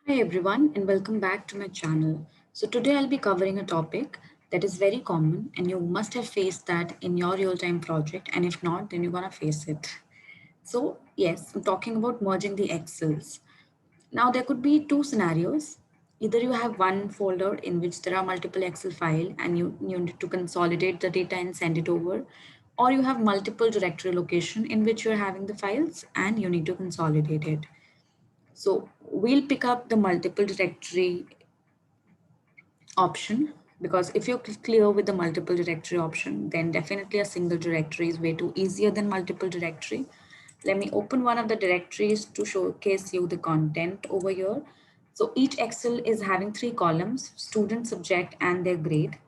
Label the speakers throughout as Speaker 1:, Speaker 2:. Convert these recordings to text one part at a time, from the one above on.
Speaker 1: Hi everyone and welcome back to my channel. So today I'll be covering a topic that is very common and you must have faced that in your real-time project, and if not then you're gonna face it. So yes, I'm talking about merging the Excels. Now there could be two scenarios. Either you have one folder in which there are multiple Excel files and you need to consolidate the data and send it over, or you have multiple directory location in which you're having the files and you need to consolidate it. So we'll pick up the multiple directory option, because if you're clear with the multiple directory option, then definitely a single directory is way too easier than multiple directory. Let me open one of the directories to showcase you the content over here. So each Excel is having three columns: student, subject, and their grade.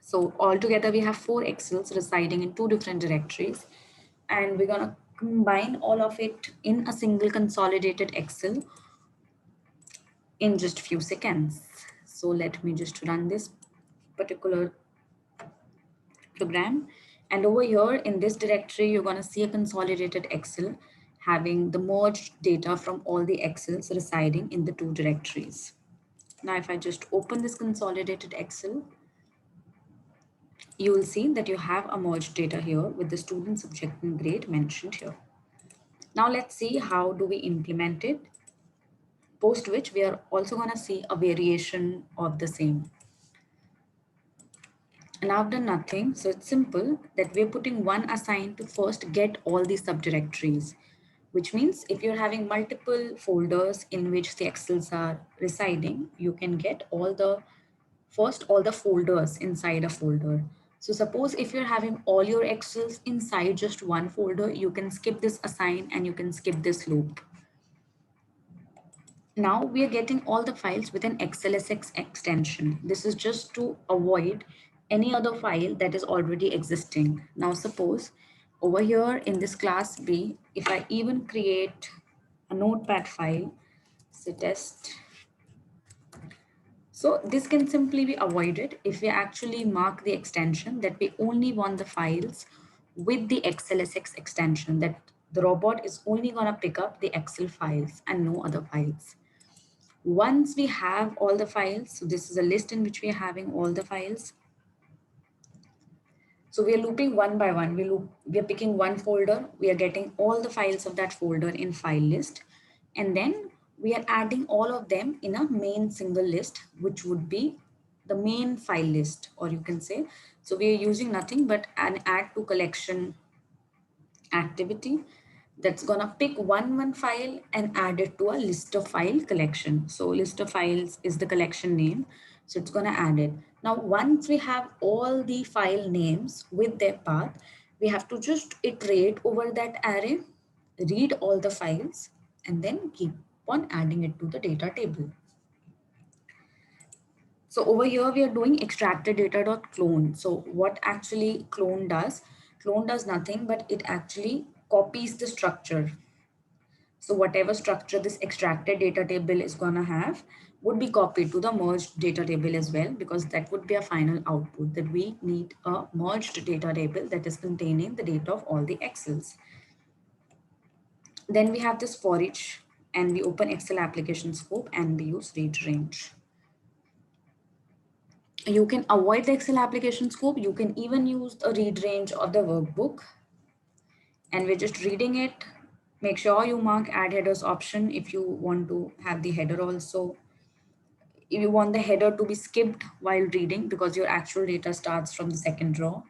Speaker 1: So altogether we have four Excels residing in two different directories, and we're gonna combine all of it in a single consolidated Excel in just few seconds. So let me just run this particular program. And over here in this directory, you're going to see a consolidated Excel having the merged data from all the Excels residing in the two directories. Now, if I just open this consolidated Excel, you will see that you have a merged data here with the student, subject, and grade mentioned here. Now let's see how do we implement it, post which we are also going to see a variation of the same. And I've done nothing. So it's simple that we're putting one assign to first get all the subdirectories, which means if you're having multiple folders in which the Excels are residing, you can get all the folders inside a folder. So suppose if you're having all your Excels inside just one folder, you can skip this assign and you can skip this loop. Now we are getting all the files with an XLSX extension. This is just to avoid any other file that is already existing. Now suppose over here in this class B, if I even create a notepad file, say test. So this can simply be avoided if we actually mark the extension that we only want the files with the XLSX extension, that the robot is only gonna pick up the Excel files and no other files. Once we have all the files, so this is a list in which we are having all the files. So we are looping one by one. We are picking one folder. We are getting all the files of that folder in file list. And then we are adding all of them in a main single list, which would be the main file list, or you can say. So we are using nothing but an add to collection activity that's gonna pick one file and add it to a list of file collection. So list of files is the collection name. So it's gonna add it. Now, once we have all the file names with their path, we have to just iterate over that array, read all the files, and then keep on adding it to the data table. So over here, we are doing extracted data.clone. So what actually clone does nothing, but it actually copies the structure. So whatever structure this extracted data table is gonna have would be copied to the merged data table as well, because that would be a final output, that we need a merged data table that is containing the data of all the Excels. Then we have this for each, and we open Excel application scope and we use read range. You can avoid the Excel application scope. You can even use a read range of the workbook, and we're just reading it. Make sure you mark add headers option if you want to have the header also. If you want the header to be skipped while reading, because your actual data starts from the second row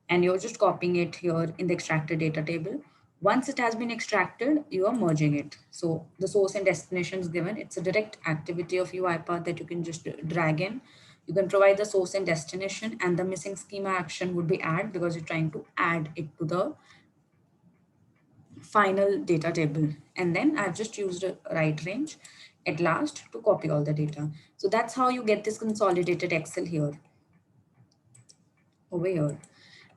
Speaker 1: and you're just copying it here in the extracted data table. Once it has been extracted, you are merging it. So the source and destination is given. It's a direct activity of UiPath that you can just drag in. You can provide the source and destination, and the missing schema action would be add, because you're trying to add it to the final data table. And then I've just used a right range at last to copy all the data. So that's how you get this consolidated Excel here, over here.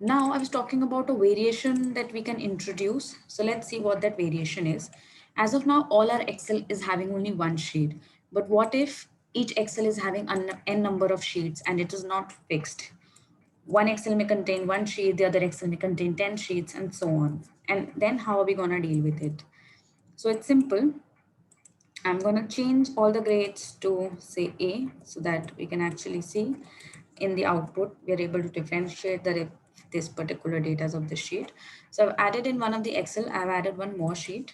Speaker 1: Now I was talking about a variation that we can introduce. So let's see what that variation is. As of now, all our Excel is having only one sheet. But what if each Excel is having an n number of sheets and it is not fixed? One Excel may contain one sheet, the other Excel may contain 10 sheets, and so on. And then how are we going to deal with it? So it's simple. I'm going to change all the grades to say A so that we can actually see in the output, we are able to differentiate that if this particular data is of the sheet. So I've added in one of the Excel, I've added one more sheet.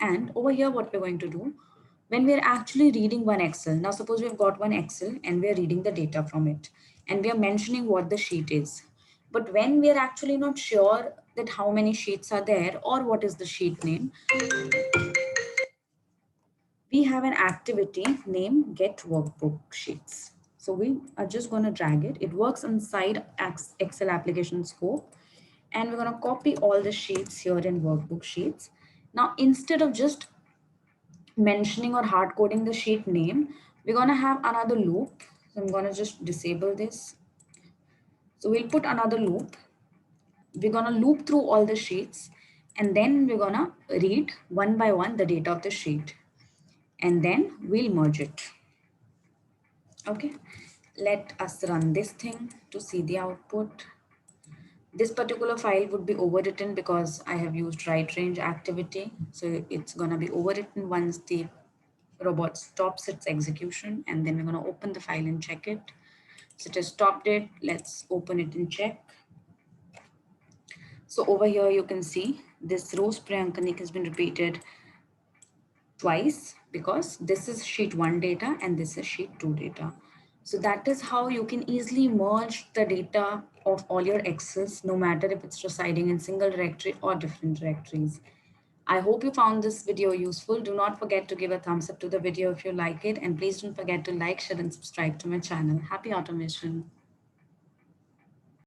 Speaker 1: And over here, what we're going to do, when we're actually reading one Excel, now suppose we've got one Excel and we're reading the data from it and we are mentioning what the sheet is. But when we're actually not sure that how many sheets are there or what is the sheet name, we have an activity named get workbook sheets. So we are just going to drag it. It works inside Excel application scope. And we're going to copy all the sheets here in workbook sheets. Now, instead of just mentioning or hard coding the sheet name, we're going to have another loop. So I'm going to just disable this. So we'll put another loop. We're going to loop through all the sheets and then we're going to read one by one the data of the sheet and then we'll merge it. Okay, let us run this thing to see the output. This particular file would be overwritten because I have used write range activity. So it's going to be overwritten once the robot stops its execution, and then we're going to open the file and check it. So it has stopped it. Let's open it and check. So over here, you can see this Rose Priyankanik has been repeated twice because this is sheet 1 data and this is sheet 2 data. So that is how you can easily merge the data of all your Excels, no matter if it's residing in single directory or different directories. I hope you found this video useful. Do not forget to give a thumbs up to the video if you like it, and please don't forget to like, share and subscribe to my channel. Happy automation.